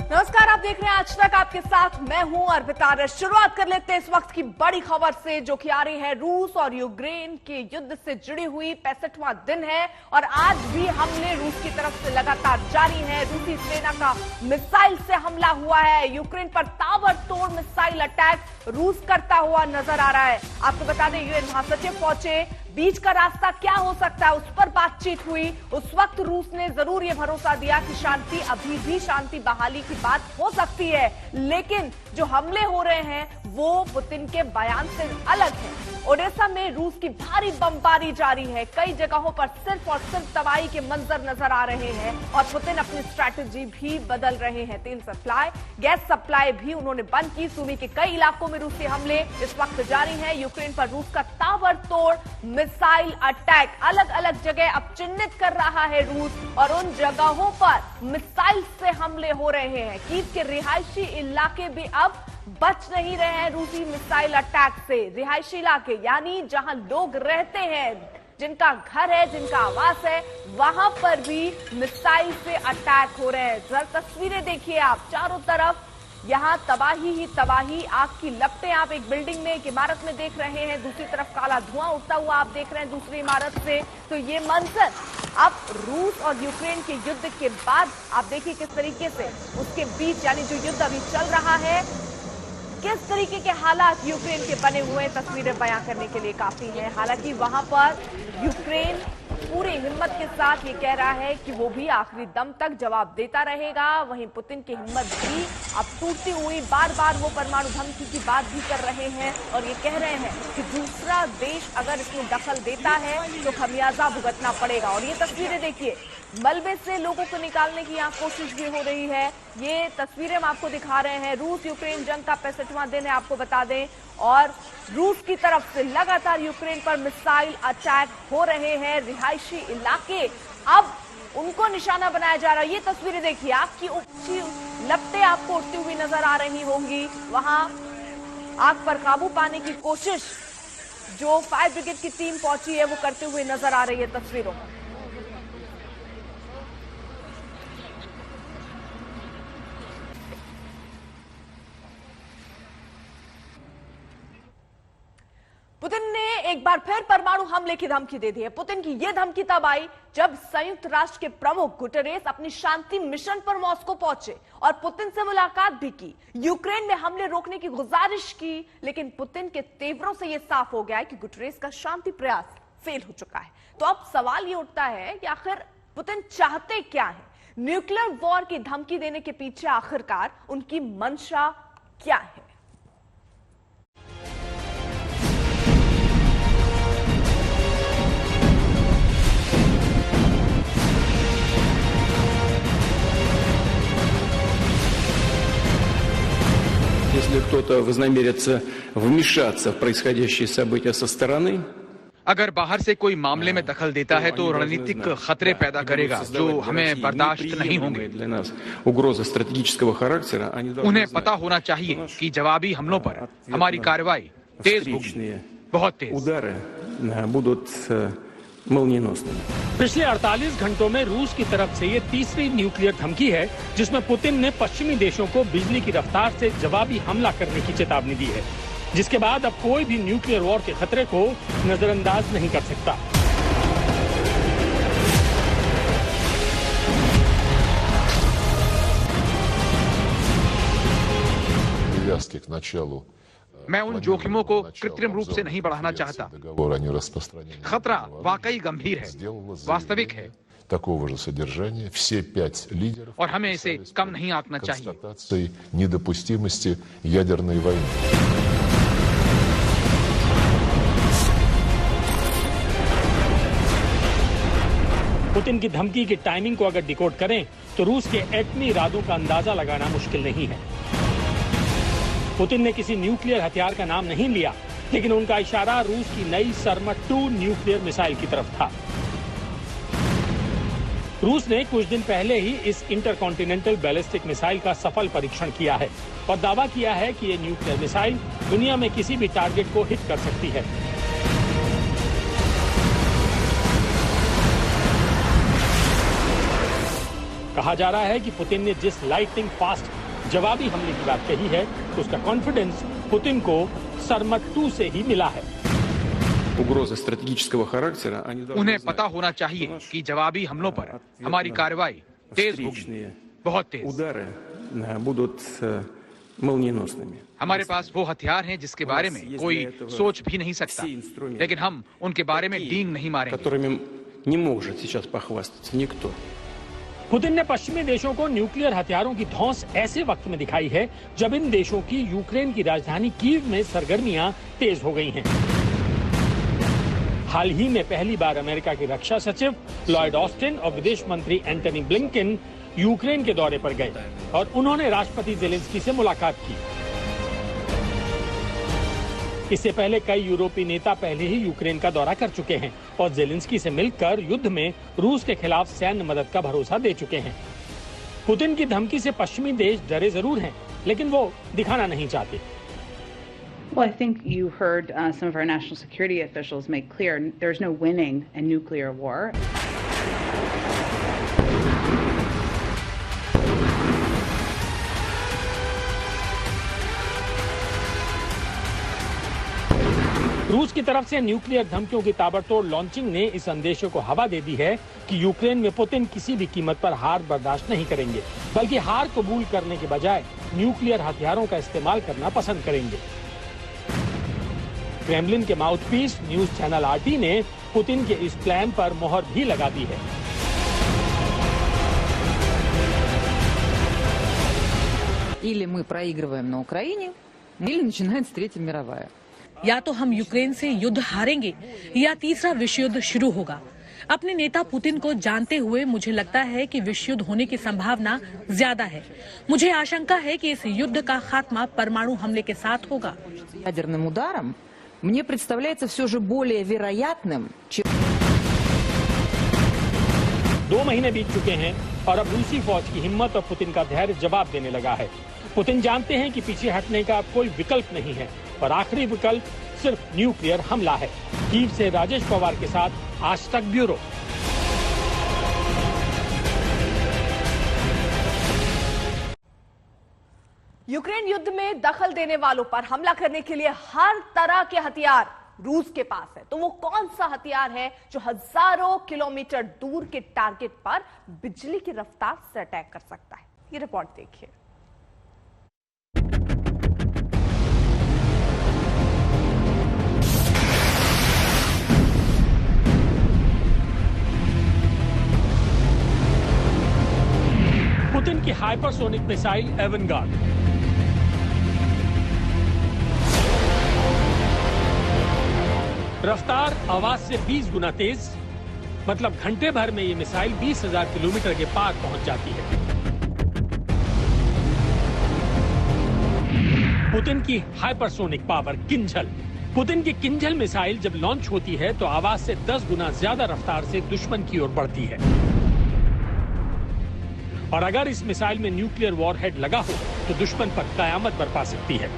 नमस्कार, आप देख रहे हैं आज तक, आपके साथ मैं हूं अर्पिता। शुरुआत कर लेते हैं इस वक्त की बड़ी खबर से, जो कि आ रही है रूस और यूक्रेन के युद्ध से जुड़ी हुई 65वां दिन है और आज भी हमले रूस की तरफ से लगातार जारी है। रूसी सेना का मिसाइल से हमला हुआ है। यूक्रेन पर ताबड़तोड़ मिसाइल अटैक रूस करता हुआ नजर आ रहा है। आपको बता दें, यूएन महासचिव पहुंचे, बीच का रास्ता क्या हो सकता है उस पर बातचीत हुई। उस वक्त रूस ने जरूर यह भरोसा दिया कि शांति, अभी भी शांति बहाली की बात हो सकती है, लेकिन जो हमले हो रहे हैं वो पुतिन के बयान से अलग है। ओडेसा में रूस की भारी बमबारी जारी है। कई जगहों पर सिर्फ और सिर्फ तबाही के मंजर नजर आ रहे हैं और पुतिन अपनी स्ट्रैटेजी भी बदल रहे हैं। तेल सप्लाई, गैस सप्लाई भी उन्होंने बंद की। सूबे के कई इलाकों में रूसी हमले इस वक्त जारी हैं। यूक्रेन पर रूस का ताबड़तोड़ मिसाइल अटैक अलग अलग जगह अब चिन्हित कर रहा है रूस, और उन जगहों पर मिसाइल से हमले हो रहे हैं। कीव के रिहायशी इलाके भी अब बच नहीं रहे हैं रूसी मिसाइल अटैक से। रिहायशी इलाके यानी जहां लोग रहते हैं, जिनका घर है, जिनका आवास है, वहां पर भी मिसाइल से अटैक हो रहे हैं। जरा तस्वीरें देखिए आप, चारों तरफ यहां तबाही ही तबाही, आग की लपटें आप एक बिल्डिंग में, एक इमारत में देख रहे हैं। दूसरी तरफ काला धुआं उठता हुआ आप देख रहे हैं दूसरी इमारत से। तो ये मंजर अब रूस और यूक्रेन के युद्ध के बाद आप देखिए किस तरीके से उसके बीच, यानी जो युद्ध अभी चल रहा है, किस तरीके के हालात यूक्रेन के बने हुए तस्वीरें बयां करने के लिए काफी है। हालांकि वहां पर यूक्रेन पूरी हिम्मत के साथ ये कह रहा है कि वो भी आखिरी दम तक जवाब देता रहेगा। वहीं पुतिन की हिम्मत भी अब टूटती हुई, बार बार वो परमाणु धमकी की बात भी कर रहे हैं और ये कह रहे हैं कि दूसरा देश अगर इसमें दखल देता है तो खमियाजा भुगतना पड़ेगा। और ये तस्वीरें देखिए, मलबे से लोगों को निकालने की यहाँ कोशिश भी हो रही है। ये तस्वीरें हम आपको दिखा रहे हैं। रूस यूक्रेन जंग का 65वां दिन है, आपको बता दें, और रूस की तरफ से लगातार यूक्रेन पर मिसाइल अटैक हो रहे हैं। रिहायशी इलाके अब उनको निशाना बनाया जा रहा है। ये तस्वीरें देखिए, आपकी ऊंची लपटें आपको उठती हुई नजर आ रही होंगी। वहां आग पर काबू पाने की कोशिश जो फायर ब्रिगेड की टीम पहुंची है वो करते हुए नजर आ रही है तस्वीरों में। पुतिन ने एक बार फिर परमाणु हमले की धमकी दे दी है। पुतिन की यह धमकी तब आई जब संयुक्त राष्ट्र के प्रमुख गुटेरेस अपनी शांति मिशन पर मॉस्को पहुंचे और पुतिन से मुलाकात भी की। यूक्रेन में हमले रोकने की गुजारिश की, लेकिन पुतिन के तेवरों से यह साफ हो गया है कि गुटेरेस का शांति प्रयास फेल हो चुका है। तो अब सवाल यह उठता है कि आखिर पुतिन चाहते क्या है? न्यूक्लियर वॉर की धमकी देने के पीछे आखिरकार उनकी मंशा क्या है? Если кто-то вознамерится вмешаться в происходящие события со стороны, अगर बाहर से कोई मामले में दखल देता है तो रणनीतिक खतरे पैदा करेगा जो हमें बर्दाश्त नहीं होंगे। उन्हें पता होना चाहिए कि जवाबी हमलों पर हमारी कार्रवाई तेज होगी, बहुत तेज। पिछले 48 घंटों में रूस की तरफ से ये तीसरी न्यूक्लियर धमकी है जिसमें पुतिन ने पश्चिमी देशों को बिजली की रफ्तार से जवाबी हमला करने की चेतावनी दी है, जिसके बाद अब कोई भी न्यूक्लियर वॉर के खतरे को नजरअंदाज नहीं कर सकता। मैं उन जोखिमों को कृत्रिम रूप से नहीं बढ़ाना चाहता। खतरा वाकई गंभीर है, वास्तविक है, और हमें इसे कम नहीं आंकना चाहिए। पुतिन की धमकी की टाइमिंग को अगर डिकोड करें तो रूस के एटमी इरादों का अंदाजा लगाना मुश्किल नहीं है। पुतिन ने किसी न्यूक्लियर हथियार का नाम नहीं लिया, लेकिन उनका इशारा रूस की नई सरमट 2 न्यूक्लियर मिसाइल की तरफ था। रूस ने कुछ दिन पहले ही इस इंटरकॉन्टिनेंटल बैलिस्टिक मिसाइल का सफल परीक्षण किया है और दावा किया है कि ये न्यूक्लियर मिसाइल दुनिया में किसी भी टारगेट को हिट कर सकती है। कहा जा रहा है कि पुतिन ने जिस लाइटनिंग फास्ट जवाबी हमले की बात कही है तो उसका कॉन्फिडेंस पुतिन को सरमट 2 से ही मिला है। Угрозы стратегического характера, они должны उन्हें знать, पता होना चाहिए कि जवाबी हमलों पर हमारी कार्रवाई तेज होगी, встречные बहुत तेज। удары будут молниеносными. हमारे पास वो हथियार हैं जिसके बारे में कोई सोच भी नहीं सकता, लेकिन हम उनके बारे में डींग नहीं मारेंगे। Которыми не может сейчас похвастаться никто. पुतिन ने पश्चिमी देशों को न्यूक्लियर हथियारों की धौंस ऐसे वक्त में दिखाई है जब इन देशों की यूक्रेन की राजधानी कीव में सरगर्मियां तेज हो गई हैं। हाल ही में पहली बार अमेरिका के रक्षा सचिव लॉयड ऑस्टिन और विदेश मंत्री एंटनी ब्लिंकन यूक्रेन के दौरे पर गए और उन्होंने राष्ट्रपति जेलेंस्की से मुलाकात की। इससे पहले कई यूरोपीय नेता पहले ही यूक्रेन का दौरा कर चुके हैं और जेलेंस्की से मिलकर युद्ध में रूस के खिलाफ सैन्य मदद का भरोसा दे चुके हैं। पुतिन की धमकी से पश्चिमी देश डरे जरूर हैं, लेकिन वो दिखाना नहीं चाहते। Well, I think you heard some of our national security officials make clear there's no winning a nuclear war. रूस की तरफ से न्यूक्लियर धमकियों की ताबड़तोड़ लॉन्चिंग ने इस संदेश को हवा दे दी है कि यूक्रेन में पुतिन किसी भी कीमत पर हार बर्दाश्त नहीं करेंगे, बल्कि हार कबूल करने के बजाय न्यूक्लियर हथियारों का इस्तेमाल करना पसंद करेंगे। क्रेमलिन के माउथपीस न्यूज चैनल RT ने पुतिन के इस प्लान पर मोहर भी लगा दी है। Или мы проигрываем на Украине, или начинается Третья мировая. या तो हम यूक्रेन से युद्ध हारेंगे या तीसरा विश्व युद्ध शुरू होगा। अपने नेता पुतिन को जानते हुए मुझे लगता है कि विश्व युद्ध होने की संभावना ज्यादा है। मुझे आशंका है कि इस युद्ध का खात्मा परमाणु हमले के साथ होगा। Ядерным ударом мне представляется все же более вероятным, чем 2 महीने बीत चुके हैं और अब रूसी फौज की हिम्मत और पुतिन का धैर्य जवाब देने लगा है। पुतिन जानते हैं कि पीछे हटने का अब कोई विकल्प नहीं है और आखिरी विकल्प सिर्फ न्यूक्लियर हमला है। कीव से राजेश पवार के साथ आज तक ब्यूरो। यूक्रेन युद्ध में दखल देने वालों पर हमला करने के लिए हर तरह के हथियार रूस के पास है। तो वो कौन सा हथियार है जो हजारों किलोमीटर दूर के टारगेट पर बिजली की रफ्तार से अटैक कर सकता है? ये रिपोर्ट देखिए। पुतिन की हाइपरसोनिक मिसाइल एवनगार्ड, रफ्तार आवाज से 20 गुना तेज, मतलब घंटे भर में ये मिसाइल 20,000 किलोमीटर के पार पहुंच जाती है। पुतिन की हाइपरसोनिक पावर किंजल। पुतिन की किंजल मिसाइल जब लॉन्च होती है तो आवाज से 10 गुना ज्यादा रफ्तार से दुश्मन की ओर बढ़ती है और अगर इस मिसाइल में न्यूक्लियर वॉरहेड लगा हो तो दुश्मन पर कयामत बरपा सकती है।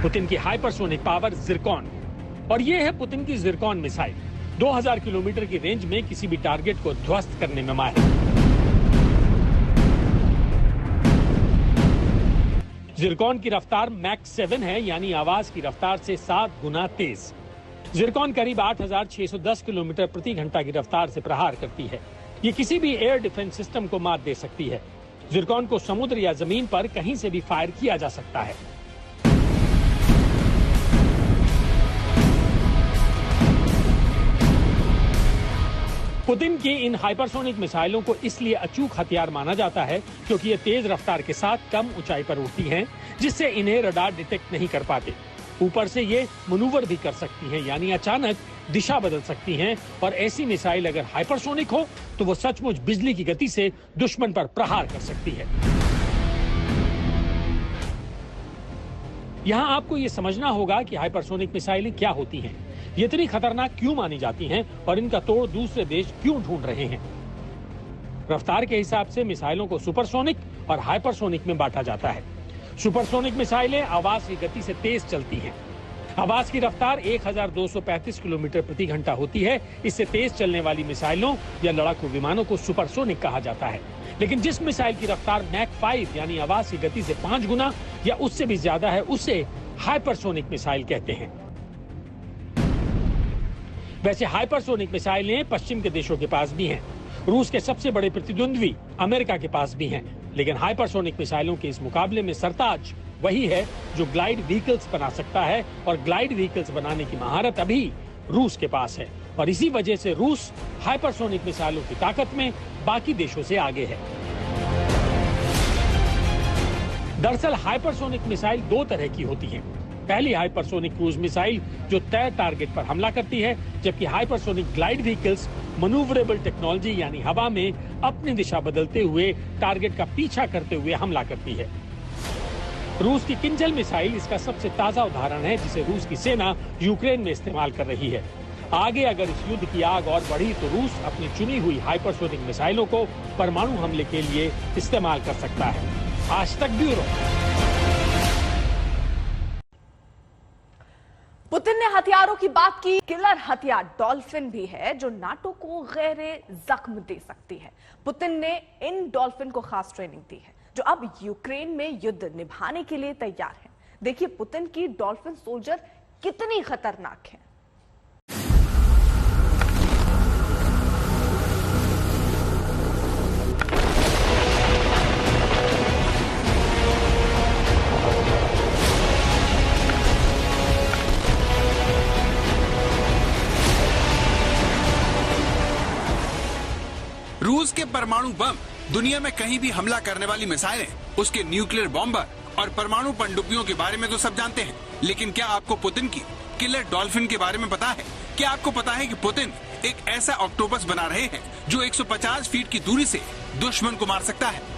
पुतिन की हाइपरसोनिक पावर जिरकॉन, और ये है पुतिन की जिरकॉन मिसाइल। 2000 किलोमीटर की रेंज में किसी भी टारगेट को ध्वस्त करने में माहिर। जिरकॉन की रफ्तार मैक 7 है, यानी आवाज की रफ्तार से 7 गुना तेज। जिरकॉन करीब 8610 किलोमीटर प्रति घंटा की रफ्तार से प्रहार करती है। ये किसी भी एयर डिफेंस सिस्टम को मात दे सकती है। जिरकॉन को समुद्र या जमीन पर कहीं से भी फायर किया जा सकता है। पुतिन की इन हाइपरसोनिक मिसाइलों को इसलिए अचूक हथियार माना जाता है क्योंकि ये तेज रफ्तार के साथ कम ऊंचाई पर उड़ती हैं, जिससे इन्हें रडार डिटेक्ट नहीं कर पाते। ऊपर से ये मनूवर भी कर सकती हैं, यानी अचानक दिशा बदल सकती हैं, और ऐसी मिसाइल अगर हाइपरसोनिक हो तो वो सचमुच बिजली की गति से दुश्मन पर प्रहार कर सकती है। यहाँ आपको ये समझना होगा कि हाइपरसोनिक मिसाइलें क्या होती हैं, ये इतनी खतरनाक क्यों मानी जाती हैं और इनका तोड़ दूसरे देश क्यों ढूंढ रहे हैं। रफ्तार के हिसाब से मिसाइलों को सुपरसोनिक और हाइपरसोनिक में बांटा जाता है। सुपरसोनिक मिसाइलें आवाज की गति से तेज चलती हैं। आवाज की रफ्तार 1235 किलोमीटर प्रति घंटा होती है। इससे तेज चलने वाली मिसाइलों या लड़ाकू विमानों को सुपरसोनिक कहा जाता है। लेकिन जिस मिसाइल की रफ्तार मैक 5 यानी आवाज की गति से 5 गुना या उससे भी ज्यादा है, उसे हाइपरसोनिक मिसाइल कहते हैं। वैसे हाइपरसोनिक मिसाइलें पश्चिम के देशों के पास भी हैं। रूस के सबसे बड़े प्रतिद्वंद्वी अमेरिका के पास भी हैं। लेकिन हाइपरसोनिक मिसाइलों के इस मुकाबले में सरताज वही है जो ग्लाइड व्हीकल्स बना सकता है, और ग्लाइड व्हीकल्स बनाने की महारत अभी रूस के पास है। और इसी वजह से रूस हाइपरसोनिक मिसाइलों की ताकत में बाकी देशों से आगे है। दरअसल हाइपरसोनिक मिसाइल दो तरह की होती हैं। पहली हाइपरसोनिक क्रूज मिसाइल जो तय टारगेट पर हमला करती है, जबकि हाइपरसोनिक ग्लाइड व्हीकल्स मनूवरेबल टेक्नोलॉजी यानी हवा में अपनी दिशा बदलते हुए टारगेट का पीछा करते हुए हमला करती है। रूस की किंजल मिसाइल इसका सबसे ताजा उदाहरण है, जिसे रूस की सेना यूक्रेन में इस्तेमाल कर रही है। आगे अगर इस युद्ध की आग और बढ़ी तो रूस अपनी चुनी हुई हाइपरसोनिक मिसाइलों को परमाणु हमले के लिए इस्तेमाल कर सकता है। आज तक ब्यूरो। पुतिन ने हथियारों की बात की। किलर हथियार डॉल्फिन भी है जो नाटो को गहरे जख्म दे सकती है। पुतिन ने इन डॉल्फिन को खास ट्रेनिंग दी है जो अब यूक्रेन में युद्ध निभाने के लिए तैयार है। देखिए पुतिन की डॉल्फिन सोल्जर कितनी खतरनाक है। रूस के परमाणु बम दुनिया में कहीं भी हमला करने वाली मिसाइलें, उसके न्यूक्लियर बॉम्बर और परमाणु पनडुब्बियों के बारे में तो सब जानते हैं, लेकिन क्या आपको पुतिन की किलर डॉल्फिन के बारे में पता है? क्या आपको पता है कि पुतिन एक ऐसा ऑक्टोपस बना रहे हैं जो 150 फीट की दूरी से दुश्मन को मार सकता है?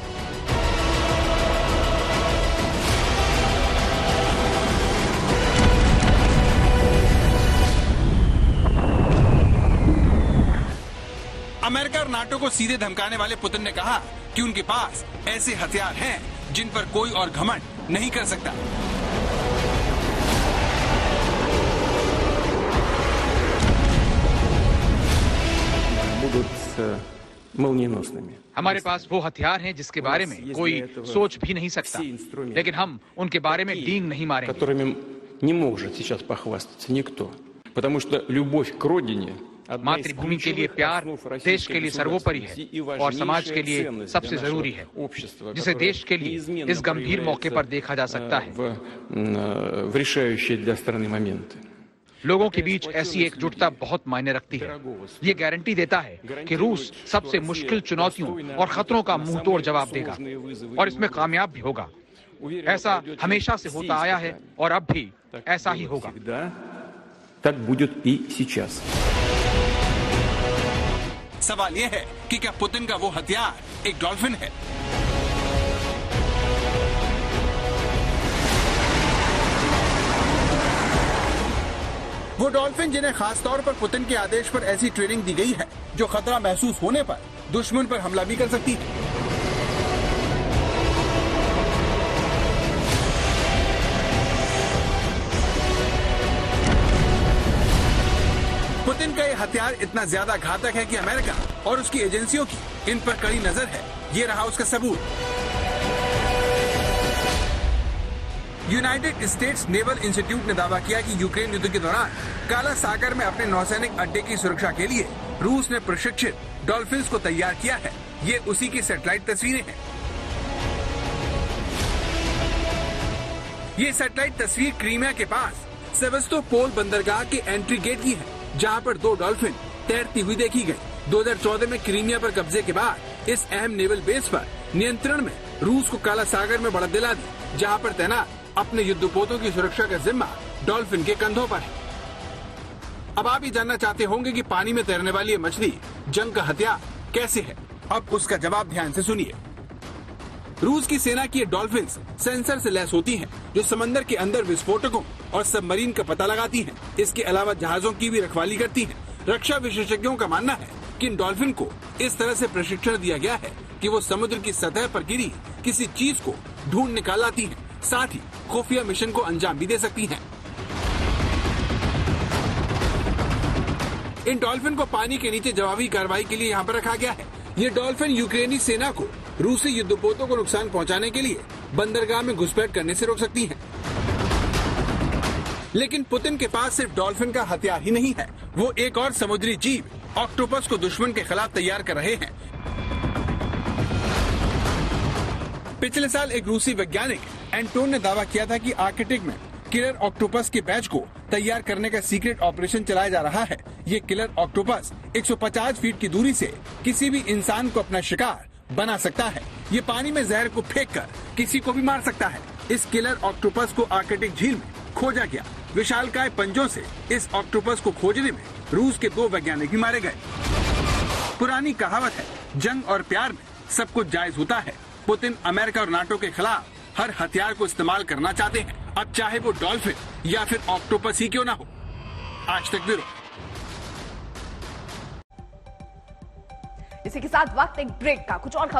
अमेरिका और नाटो को सीधे धमकाने वाले पुतिन ने कहा कि उनके पास ऐसे हथियार हैं जिन पर कोई और घमंड नहीं कर सकता। हमारे पास वो हथियार हैं जिसके बारे में कोई सोच भी नहीं सकता, लेकिन हम उनके बारे में डींग नहीं मारेंगे। मातृभूमि के लिए प्यार देश के लिए सर्वोपरि है और समाज के लिए सबसे जरूरी है, जिसे देश के लिए इस गंभीर मौके पर देखा जा सकता है। लोगों के बीच ऐसी एकजुटता बहुत मायने रखती है। ये गारंटी देता है कि रूस सबसे मुश्किल चुनौतियों और खतरों का मुंहतोड़ जवाब देगा और इसमें कामयाब भी होगा। ऐसा हमेशा से होता आया है और अब भी ऐसा ही होगा। सवाल यह है कि क्या पुतिन का वो हथियार एक डॉल्फिन है? वो डॉल्फिन जिन्हें खास तौर पर पुतिन के आदेश पर ऐसी ट्रेनिंग दी गई है जो खतरा महसूस होने पर दुश्मन पर हमला भी कर सकती है। पुतिन का ये हथियार इतना ज्यादा घातक है कि अमेरिका और उसकी एजेंसियों की इन पर कड़ी नजर है। ये रहा उसका सबूत। यूनाइटेड स्टेट्स नेवल इंस्टीट्यूट ने दावा किया कि यूक्रेन युद्ध के दौरान काला सागर में अपने नौसैनिक अड्डे की सुरक्षा के लिए रूस ने प्रशिक्षित डॉल्फिन्स को तैयार किया है। ये उसी की सैटेलाइट तस्वीरें हैं। ये सैटेलाइट तस्वीर क्रीमिया के पास सेवस्टोपोल बंदरगाह के एंट्री गेट की है, जहां पर 2 डॉल्फिन तैरती हुई देखी गई। 2014 में क्रीमिया पर कब्जे के बाद इस अहम नेवल बेस पर नियंत्रण में रूस को काला सागर में बढ़त दिला दी, जहां पर तैनात अपने युद्धपोतों की सुरक्षा का जिम्मा डॉल्फिन के कंधों पर है। अब आप ये जानना चाहते होंगे कि पानी में तैरने वाली ये मछली जंग का हथियार कैसे है? अब उसका जवाब ध्यान से सुनिए। रूस की सेना की ये डॉल्फिन्स सेंसर से लैस होती हैं, जो समंदर के अंदर विस्फोटकों और सबमरीन का पता लगाती हैं। इसके अलावा जहाजों की भी रखवाली करती हैं। रक्षा विशेषज्ञों का मानना है कि इन डॉल्फिन को इस तरह से प्रशिक्षण दिया गया है कि वो समुद्र की सतह पर गिरी किसी चीज को ढूंढ निकाल लाती हैं। साथ ही खुफिया मिशन को अंजाम भी दे सकती हैं। इन डॉल्फिन को पानी के नीचे जवाबी कार्रवाई के लिए यहाँ पर रखा गया है। ये डॉल्फिन यूक्रेनी सेना को रूसी युद्धपोतों को नुकसान पहुँचाने के लिए बंदरगाह में घुसपैठ करने से रोक सकती हैं। लेकिन पुतिन के पास सिर्फ डॉल्फिन का हथियार ही नहीं है, वो एक और समुद्री जीव ऑक्टोपस को दुश्मन के खिलाफ तैयार कर रहे हैं। पिछले साल एक रूसी वैज्ञानिक एंटोन ने दावा किया था कि आर्कटिक में किलर ऑक्टोपस के बैच को तैयार करने का सीक्रेट ऑपरेशन चलाया जा रहा है। ये किलर ऑक्टोपस 150 फीट की दूरी से किसी भी इंसान को अपना शिकार बना सकता है। ये पानी में जहर को फेंककर किसी को भी मार सकता है। इस किलर ऑक्टोपस को आर्कटिक झील में खोजा गया। विशालकाय पंजों से इस ऑक्टोपस को खोजने में रूस के 2 वैज्ञानिक भी मारे गए। पुरानी कहावत है, जंग और प्यार में सब कुछ जायज होता है। पुतिन अमेरिका और नाटो के खिलाफ हर हथियार को इस्तेमाल करना चाहते हैं, अब चाहे वो डॉल्फिन या फिर ऑक्टोपस ही क्यों ना हो। आज तक ब्यूरो। इसी के साथ वक्त एक ब्रेक का। कुछ और खबर